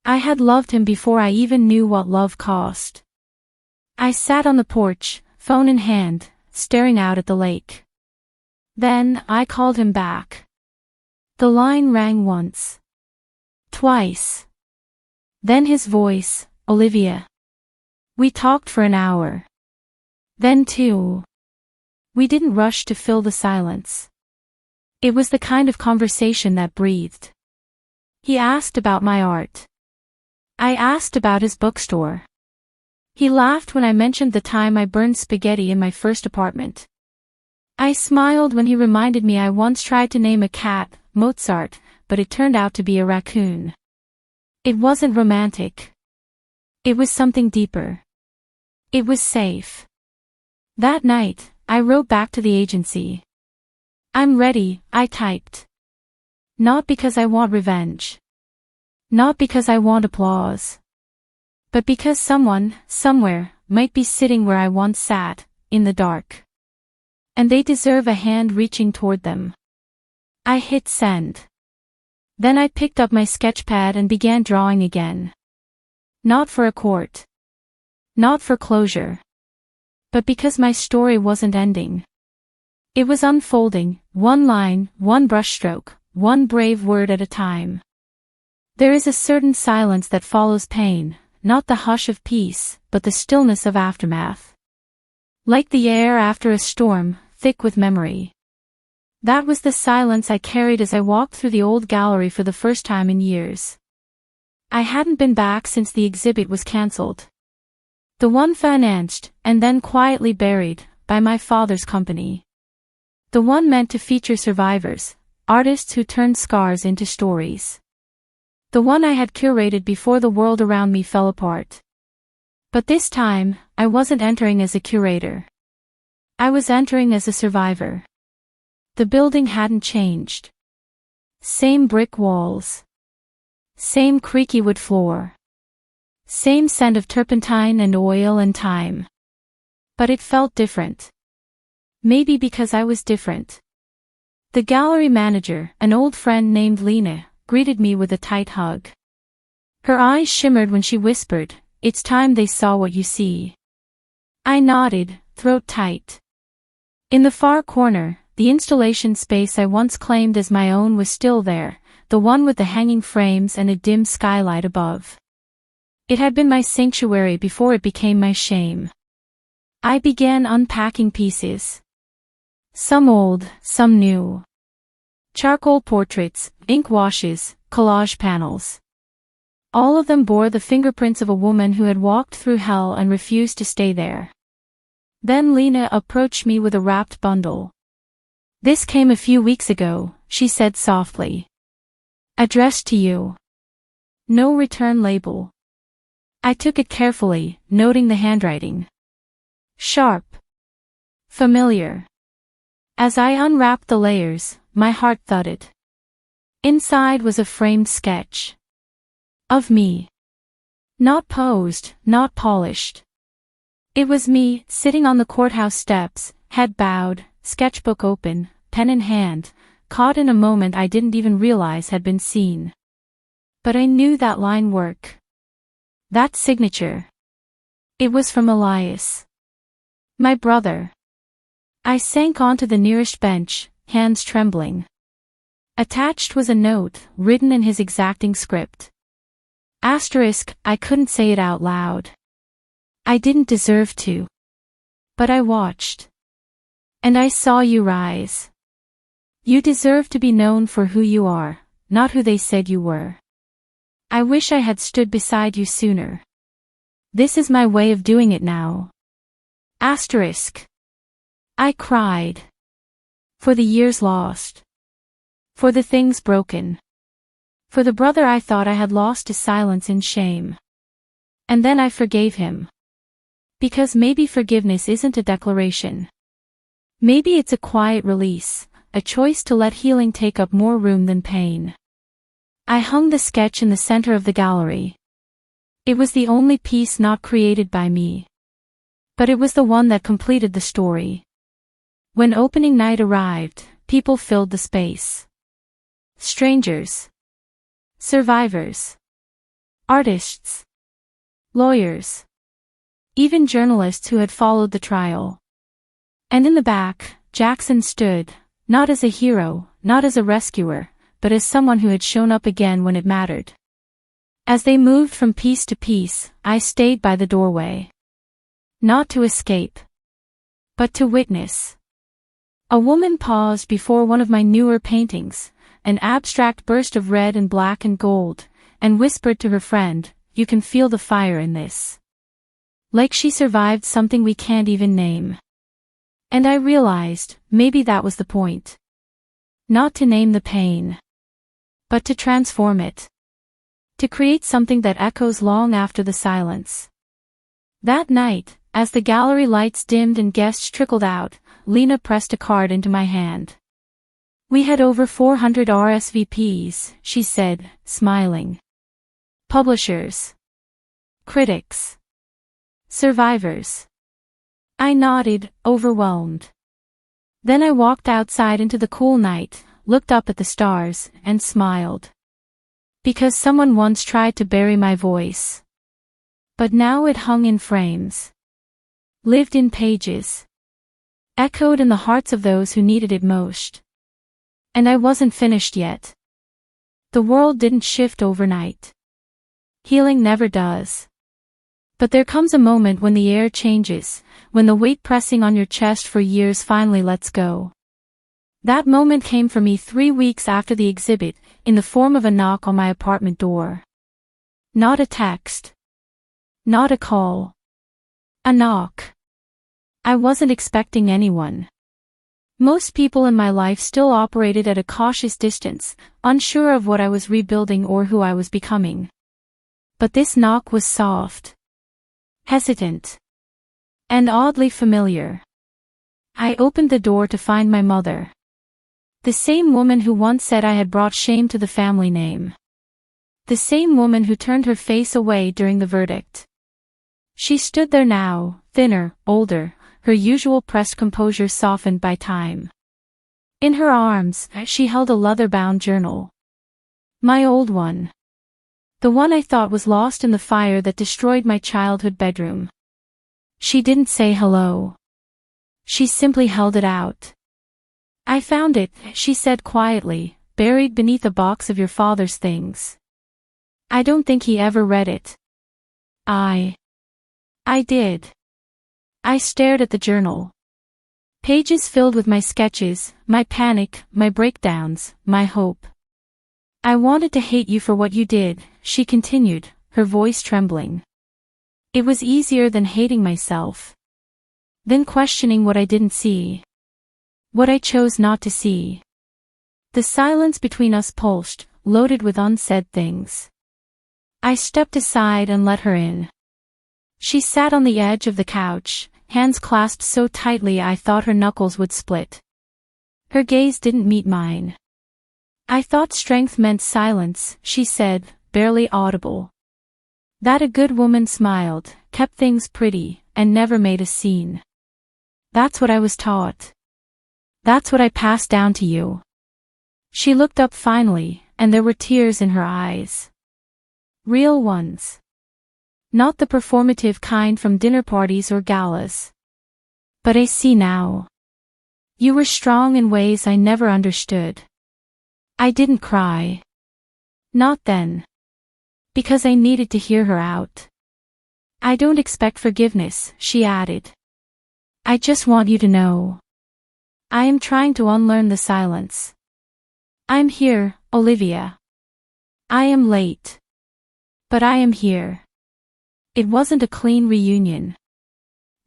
I had loved him before I even knew what love cost. I sat on the porch, phone in hand, staring out at the lake. Then, I called him back. The line rang once. Twice. Then his voice, Olivia. We talked for an hour. Then 2. We didn't rush to fill the silence. It was the kind of conversation that breathed. He asked about my art. I asked about his bookstore. He laughed when I mentioned the time I burned spaghetti in my first apartment. I smiled when he reminded me I once tried to name a cat, Mozart, but it turned out to be a raccoon. It wasn't romantic. It was something deeper. It was safe. That night, I wrote back to the agency. I'm ready, I typed. Not because I want revenge. Not because I want applause. But because someone, somewhere, might be sitting where I once sat, in the dark. And they deserve a hand reaching toward them. I hit send. Then I picked up my sketchpad and began drawing again. Not for a court. Not for closure. But because my story wasn't ending. It was unfolding, one line, one brushstroke, one brave word at a time. There is a certain silence that follows pain, not the hush of peace, but the stillness of aftermath. Like the air after a storm, thick with memory. That was the silence I carried as I walked through the old gallery for the first time in years. I hadn't been back since the exhibit was cancelled. The one financed, and then quietly buried, by my father's company. The one meant to feature survivors, artists who turned scars into stories. The one I had curated before the world around me fell apart. But this time, I wasn't entering as a curator. I was entering as a survivor. The building hadn't changed. Same brick walls. Same creaky wood floor. Same scent of turpentine and oil and time. But it felt different. Maybe because I was different. The gallery manager, an old friend named Lena, greeted me with a tight hug. Her eyes shimmered when she whispered, "It's time they saw what you see." I nodded, throat tight. In the far corner, the installation space I once claimed as my own was still there, the one with the hanging frames and a dim skylight above. It had been my sanctuary before it became my shame. I began unpacking pieces. Some old, some new. Charcoal portraits, ink washes, collage panels. All of them bore the fingerprints of a woman who had walked through hell and refused to stay there. Then Lena approached me with a wrapped bundle. "This came a few weeks ago," she said softly. "Addressed to you. No return label." I took it carefully, noting the handwriting. Sharp. Familiar. As I unwrapped the layers, my heart thudded. Inside was a framed sketch. Of me. Not posed, not polished. It was me, sitting on the courthouse steps, head bowed, sketchbook open, pen in hand, caught in a moment I didn't even realize had been seen. But I knew that line work. That signature. It was from Elias. My brother. I sank onto the nearest bench, hands trembling. Attached was a note, written in his exacting script. Asterisk, I couldn't say it out loud. I didn't deserve to. But I watched. And I saw you rise. You deserve to be known for who you are, not who they said you were. I wish I had stood beside you sooner. This is my way of doing it now. Asterisk. I cried. For the years lost. For the things broken. For the brother I thought I had lost to silence in shame. And then I forgave him. Because maybe forgiveness isn't a declaration. Maybe it's a quiet release, a choice to let healing take up more room than pain. I hung the sketch in the center of the gallery. It was the only piece not created by me. But it was the one that completed the story. When opening night arrived, people filled the space. Strangers. Survivors. Artists. Lawyers. Even journalists who had followed the trial. And in the back, Jackson stood, not as a hero, not as a rescuer, but as someone who had shown up again when it mattered. As they moved from piece to piece, I stayed by the doorway. Not to escape. But to witness. A woman paused before one of my newer paintings, an abstract burst of red and black and gold, and whispered to her friend, "You can feel the fire in this." Like she survived something we can't even name. And I realized, maybe that was the point. Not to name the pain. But to transform it. To create something that echoes long after the silence. That night, as the gallery lights dimmed and guests trickled out, Lena pressed a card into my hand. "We had over 400 RSVPs, she said, smiling. Publishers. Critics. Survivors." I nodded, overwhelmed. Then I walked outside into the cool night, looked up at the stars, and smiled. Because someone once tried to bury my voice. But now it hung in frames. Lived in pages. Echoed in the hearts of those who needed it most. And I wasn't finished yet. The world didn't shift overnight. Healing never does. But there comes a moment when the air changes, when the weight pressing on your chest for years finally lets go. That moment came for me 3 weeks after the exhibit, in the form of a knock on my apartment door. Not a text. Not a call. A knock. I wasn't expecting anyone. Most people in my life still operated at a cautious distance, unsure of what I was rebuilding or who I was becoming. But this knock was soft, hesitant, and oddly familiar. I opened the door to find my mother. The same woman who once said I had brought shame to the family name. The same woman who turned her face away during the verdict. She stood there now, thinner, older, her usual pressed composure softened by time. In her arms, she held a leather-bound journal. My old one. The one I thought was lost in the fire that destroyed my childhood bedroom. She didn't say hello. She simply held it out. I found it, she said quietly, buried beneath a box of your father's things. I don't think he ever read it. I did. I stared at the journal. Pages filled with my sketches, my panic, my breakdowns, my hope. I wanted to hate you for what you did, she continued, her voice trembling. It was easier than hating myself. Then questioning what I didn't see. What I chose not to see. The silence between us pulsed, loaded with unsaid things. I stepped aside and let her in. She sat on the edge of the couch, hands clasped so tightly I thought her knuckles would split. Her gaze didn't meet mine. I thought strength meant silence, she said, barely audible. That a good woman smiled, kept things pretty, and never made a scene. That's what I was taught. That's what I passed down to you. She looked up finally, and there were tears in her eyes. Real ones. Not the performative kind from dinner parties or galas. But I see now. You were strong in ways I never understood. I didn't cry. Not then. Because I needed to hear her out. I don't expect forgiveness, she added. I just want you to know. I am trying to unlearn the silence. I'm here, Olivia. I am late. But I am here. It wasn't a clean reunion.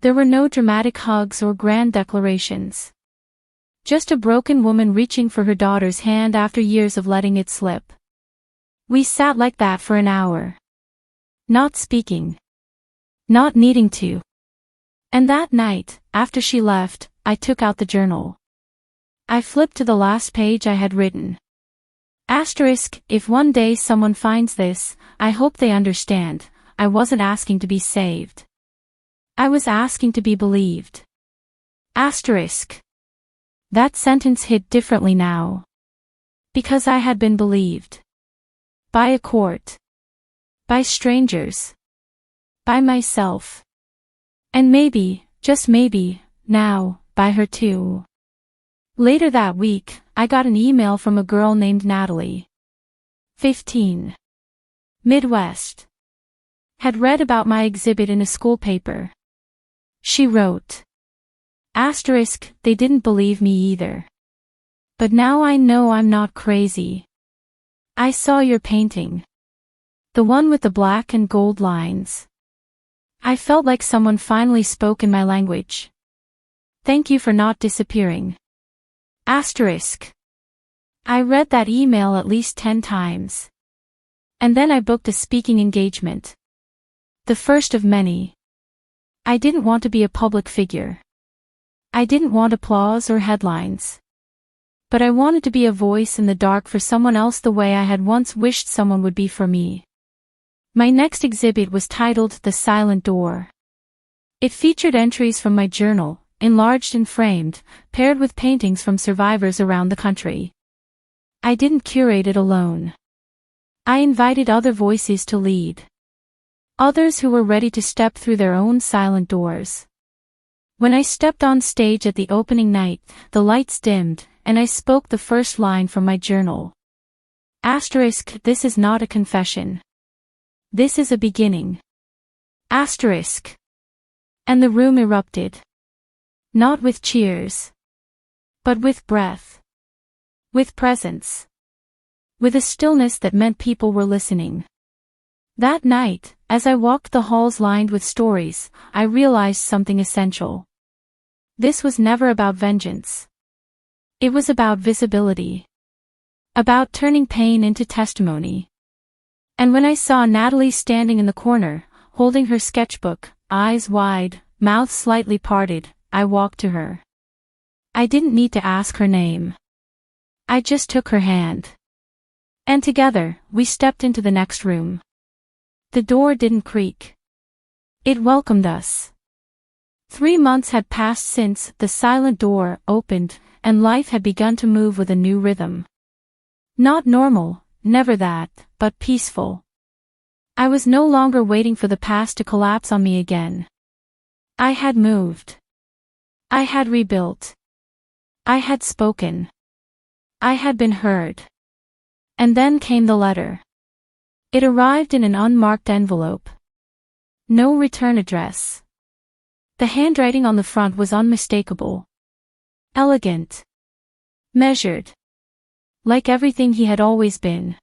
There were no dramatic hugs or grand declarations. Just a broken woman reaching for her daughter's hand after years of letting it slip. We sat like that for an hour. Not speaking. Not needing to. And that night, after she left, I took out the journal. I flipped to the last page I had written. Asterisk, if one day someone finds this, I hope they understand. I wasn't asking to be saved. I was asking to be believed. Asterisk. That sentence hit differently now. Because I had been believed. By a court. By strangers. By myself. And maybe, just maybe, now, by her too. Later that week, I got an email from a girl named Natalie. 15. Midwest. Had read about my exhibit in a school paper. She wrote. Asterisk, they didn't believe me either. But now I know I'm not crazy. I saw your painting. The one with the black and gold lines. I felt like someone finally spoke in my language. Thank you for not disappearing. Asterisk. I read that email at least 10 times. And then I booked a speaking engagement. The first of many. I didn't want to be a public figure. I didn't want applause or headlines. But I wanted to be a voice in the dark for someone else the way I had once wished someone would be for me. My next exhibit was titled The Silent Door. It featured entries from my journal, enlarged and framed, paired with paintings from survivors around the country. I didn't curate it alone. I invited other voices to lead. Others who were ready to step through their own silent doors. When I stepped on stage at the opening night, the lights dimmed, and I spoke the first line from my journal. Asterisk, this is not a confession. This is a beginning. Asterisk. And the room erupted. Not with cheers. But with breath. With presence. With a stillness that meant people were listening. That night, as I walked the halls lined with stories, I realized something essential. This was never about vengeance. It was about visibility. About turning pain into testimony. And when I saw Natalie standing in the corner, holding her sketchbook, eyes wide, mouth slightly parted, I walked to her. I didn't need to ask her name. I just took her hand. And together, we stepped into the next room. The door didn't creak. It welcomed us. 3 months had passed since the silent door opened, and life had begun to move with a new rhythm. Not normal, never that, but peaceful. I was no longer waiting for the past to collapse on me again. I had moved. I had rebuilt. I had spoken. I had been heard. And then came the letter. It arrived in an unmarked envelope. No return address. The handwriting on the front was unmistakable. Elegant. Measured. Like everything he had always been.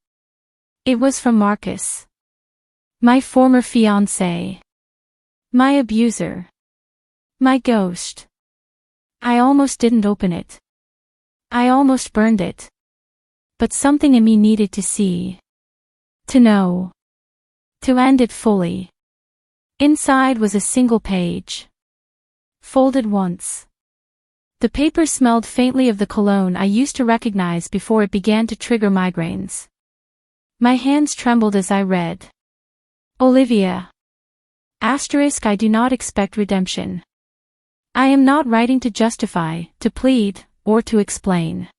It was from Marcus. My former fiancé. My abuser. My ghost. I almost didn't open it. I almost burned it. But something in me needed to see. To know. To end it fully. Inside was a single page. Folded once. The paper smelled faintly of the cologne I used to recognize before it began to trigger migraines. My hands trembled as I read. Olivia. Asterisk, I do not expect redemption. I am not writing to justify, to plead, or to explain.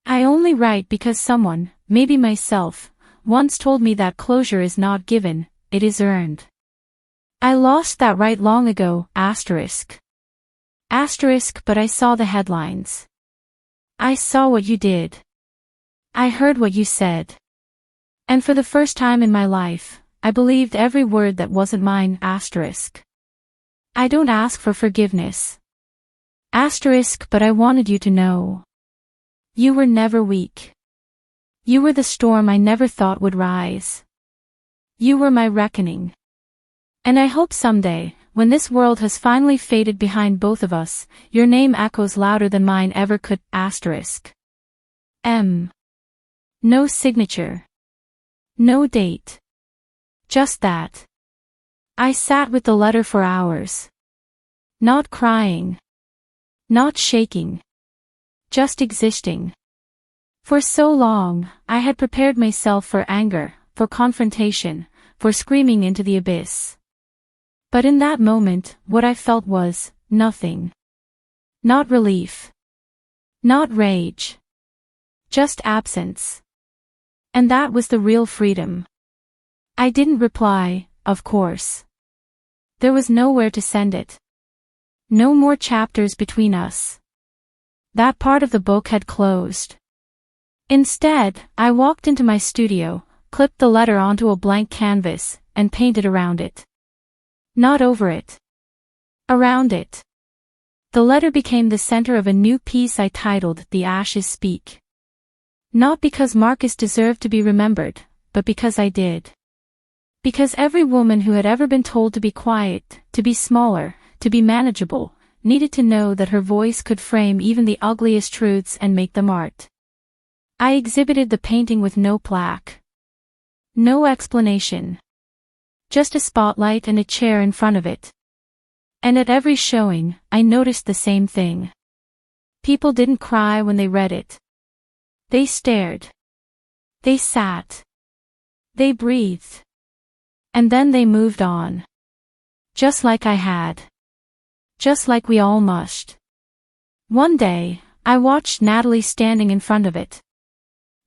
I only write because someone, maybe myself, once told me that closure is not given, it is earned. I lost that right long ago, asterisk. Asterisk, but I saw the headlines. I saw what you did. I heard what you said. And for the first time in my life, I believed every word that wasn't mine, asterisk. I don't ask for forgiveness. Asterisk, but I wanted you to know. You were never weak. You were the storm I never thought would rise. You were my reckoning. And I hope someday, when this world has finally faded behind both of us, your name echoes louder than mine ever could, asterisk. M. No signature. No date. Just that. I sat with the letter for hours. Not crying. Not shaking. Just existing. For so long, I had prepared myself for anger, for confrontation, for screaming into the abyss. But in that moment, what I felt was nothing. Not relief. Not rage. Just absence. And that was the real freedom. I didn't reply, of course. There was nowhere to send it. No more chapters between us. That part of the book had closed. Instead, I walked into my studio, clipped the letter onto a blank canvas, and painted around it. Not over it. Around it. The letter became the center of a new piece I titled The Ashes Speak. Not because Marcus deserved to be remembered, but because I did. Because every woman who had ever been told to be quiet, to be smaller, to be manageable, needed to know that her voice could frame even the ugliest truths and make them art. I exhibited the painting with no plaque. No explanation. Just a spotlight and a chair in front of it. And at every showing, I noticed the same thing. People didn't cry when they read it. They stared. They sat. They breathed. And then they moved on. Just like I had. Just like we all must. One day, I watched Natalie standing in front of it.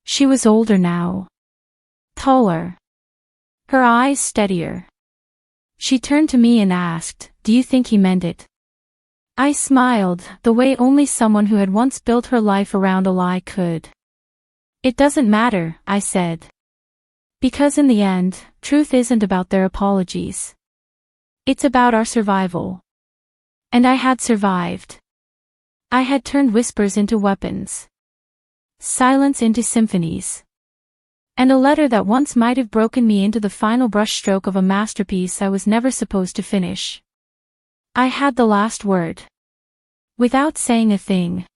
She was older now. Taller. Her eyes steadier. She turned to me and asked, "Do you think he meant it?" I smiled, the way only someone who had once built her life around a lie could. "It doesn't matter," I said. "Because in the end, truth isn't about their apologies. It's about our survival. And I had survived. I had turned whispers into weapons. Silence into symphonies. And a letter that once might have broken me into the final brushstroke of a masterpiece I was never supposed to finish. I had the last word. Without saying a thing,